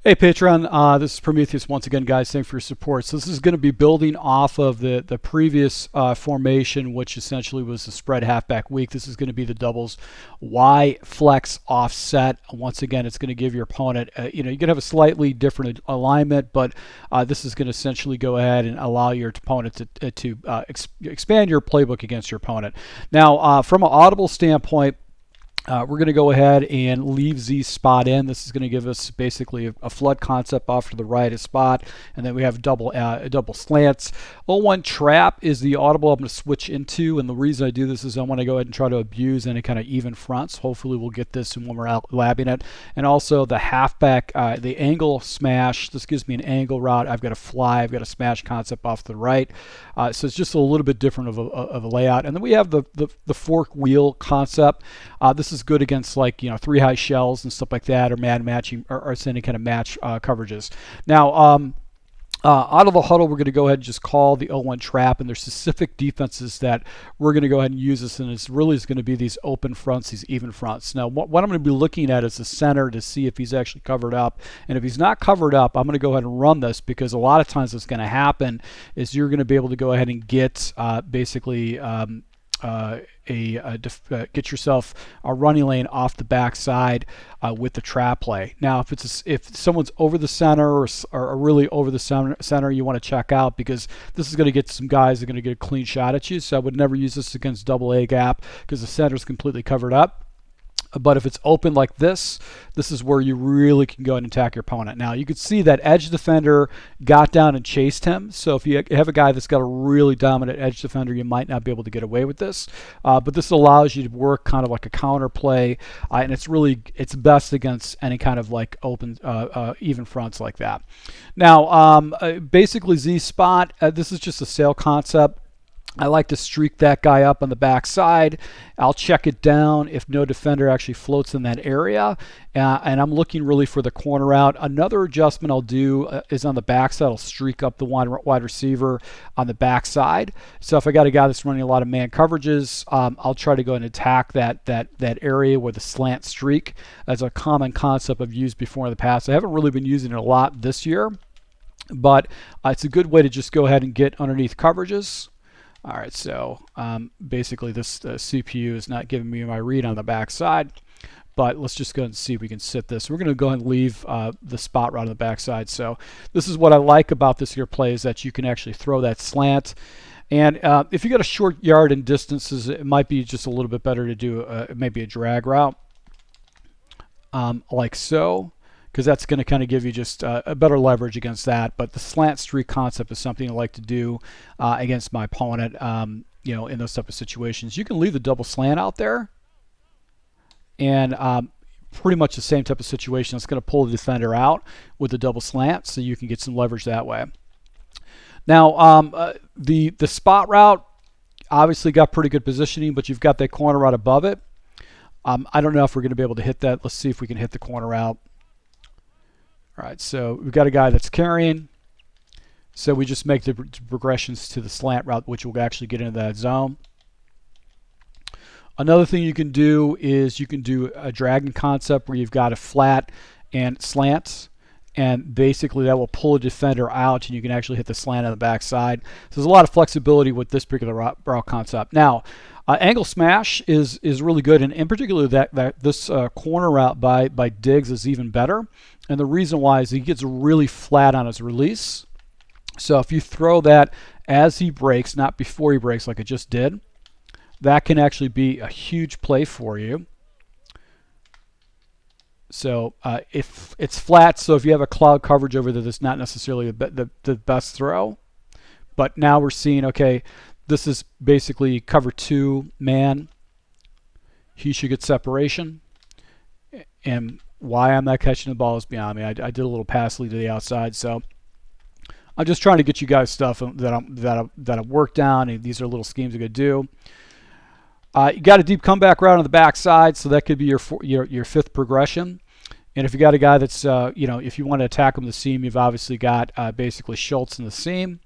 Hey Patreon, this is Prometheus once again, guys. Thanks for your support. So this is going to be building off of the previous formation, which essentially was the spread halfback weak. This is going to be the doubles Y flex offset. Once again, it's going to give your opponent, you're going to have a slightly different alignment, but this is going to essentially go ahead and allow your opponent to expand your playbook against your opponent. Now, from an audible standpoint, we're going to go ahead and leave Z spot in. This is going to give us basically a flood concept off to the right of spot, and then we have double slants. 0-1 trap is the audible I'm going to switch into, and the reason I do this is I want to go ahead and try to abuse any kind of even fronts. Hopefully we'll get this when we're out labbing it. And also the halfback, the angle smash. This gives me an angle route. I've got a fly. I've got a smash concept off to the right. So it's just a little bit different of a layout. And then we have the fork wheel concept. This is good against like three high shells and stuff like that, or mad matching, or any kind of match coverages. Now, out of the huddle, we're going to go ahead and just call the 0-1 trap, and there's specific defenses that we're going to go ahead and use this, and it's really going to be these open fronts, these even fronts. Now, what I'm going to be looking at is the center to see if he's actually covered up, and if he's not covered up, I'm going to go ahead and run this, because a lot of times what's going to happen is you're going to be able to go ahead and get basically get yourself a running lane off the backside with the trap play. Now, if someone's over the center or really over the center, you want to check out, because this is going to get some guys that are going to get a clean shot at you. So I would never use this against double A gap, because the center is completely covered up. But if it's open like this is where you really can go ahead and attack your opponent. Now, you can see that edge defender got down and chased him. So if you have a guy that's got a really dominant edge defender, you might not be able to get away with this. But this allows you to work kind of like a counter play, and it's best against any kind of like open even fronts like that. Now, basically Z spot, this is just a sail concept. I like to streak that guy up on the backside. I'll check it down if no defender actually floats in that area. And I'm looking really for the corner out. Another adjustment I'll do is on the backside. I'll streak up the wide receiver on the backside. So if I got a guy that's running a lot of man coverages, I'll try to go and attack that area with a slant streak. That's a common concept I've used before in the past. I haven't really been using it a lot this year, but it's a good way to just go ahead and get underneath coverages. All right, so basically this CPU is not giving me my read on the back side, but let's just go ahead and see if we can sit this. We're going to go ahead and leave the spot right on the back side. So this is what I like about this here play, is that you can actually throw that slant. And if you got a short yard and distances, it might be just a little bit better to do maybe a drag route like so, because that's going to kind of give you just a better leverage against that. But the slant streak concept is something I like to do against my opponent, in those type of situations. You can leave the double slant out there, and pretty much the same type of situation. It's going to pull the defender out with the double slant, so you can get some leverage that way. Now, the spot route obviously got pretty good positioning, but you've got that corner route above it. I don't know if we're going to be able to hit that. Let's see if we can hit the corner route. All right, so we've got a guy that's carrying. So we just make the progressions to the slant route, which will actually get into that zone. Another thing you can do is you can do a dragon concept where you've got a flat and slants, and basically that will pull a defender out, and you can actually hit the slant on the backside. So there's a lot of flexibility with this particular route concept. Now, angle smash is really good, and in particular this corner route by Diggs is even better. And the reason why is he gets really flat on his release. So if you throw that as he breaks, not before he breaks like I just did, that can actually be a huge play for you. So if it's flat, so if you have a cloud coverage over there, that's not necessarily the best throw. But now we're seeing, okay, this is basically cover 2 man. He should get separation. And why I'm not catching the ball is beyond me. I did a little pass lead to the outside, so I'm just trying to get you guys stuff that I've worked on. And these are little schemes I'm going to do. You got a deep comeback route on the backside, so that could be your fifth progression. And if you got a guy that's if you want to attack him the seam, you've obviously got basically Schultz in the seam.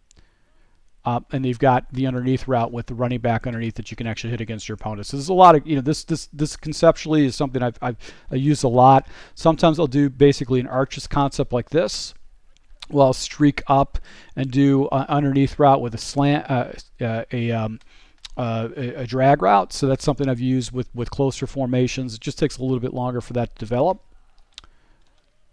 and you've got the underneath route with the running back underneath that you can actually hit against your opponent. So there's a lot of, this conceptually is something I use a lot. Sometimes I'll do basically an arches concept like this. Well, I'll streak up and do underneath route with a slant, a drag route. So that's something I've used with closer formations. It just takes a little bit longer for that to develop.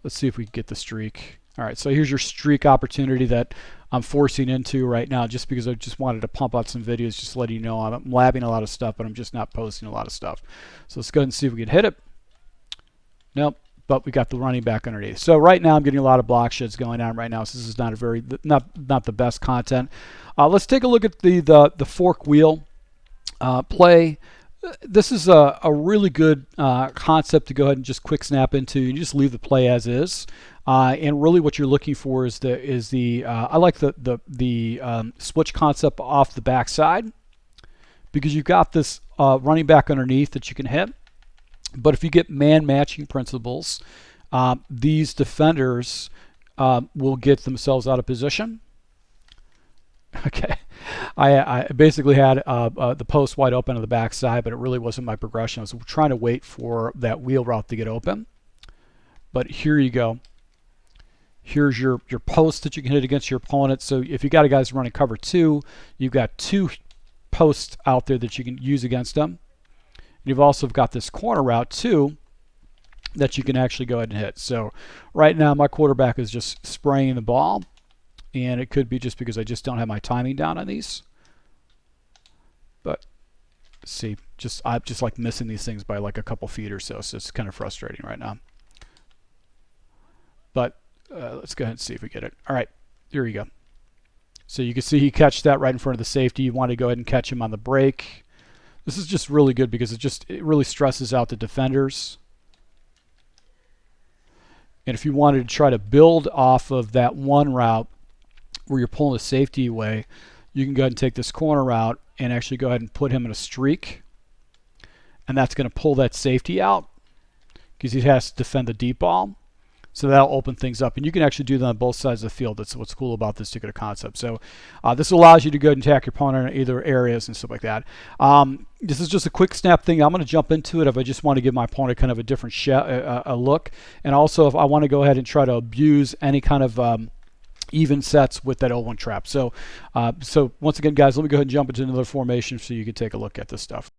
Let's see if we can get the streak. All right, so here's your streak opportunity that I'm forcing into right now just because I just wanted to pump out some videos, just letting you know I'm labbing a lot of stuff, but I'm just not posting a lot of stuff. So let's go ahead and see if we can hit it. Nope, but we got the running back underneath. So right now I'm getting a lot of block sheds going on right now, so this is not a very, not the best content. Let's take a look at the fork wheel play. This is a really good concept to go ahead and just quick snap into. You just leave the play as is, and really what you're looking for is the I like the switch concept off the backside, because you've got this running back underneath that you can hit. But if you get man matching principles, these defenders will get themselves out of position. Okay, I basically had the post wide open on the back side, but it really wasn't my progression. I was trying to wait for that wheel route to get open. But here you go. Here's your post that you can hit against your opponent. So if you got a guys running cover 2, you've got 2 posts out there that you can use against them. You've also got this corner route too that you can actually go ahead and hit. So right now my quarterback is just spraying the ball. And it could be just because I just don't have my timing down on these. But see, I'm just like missing these things by like a couple feet or so. So it's kind of frustrating right now. But let's go ahead and see if we get it. All right, here you go. So you can see he catched that right in front of the safety. You want to go ahead and catch him on the break. This is just really good because it really stresses out the defenders. And if you wanted to try to build off of that one route where you're pulling the safety away, you can go ahead and take this corner route and actually go ahead and put him in a streak. And that's going to pull that safety out because he has to defend the deep ball. So that'll open things up. And you can actually do that on both sides of the field. That's what's cool about this particular concept. So this allows you to go ahead and attack your opponent in either areas and stuff like that. This is just a quick snap thing. I'm going to jump into it if I just want to give my opponent kind of a different look. And also if I want to go ahead and try to abuse any kind of even sets with that 0-1 trap. So once again, guys, let me go ahead and jump into another formation so you can take a look at this stuff.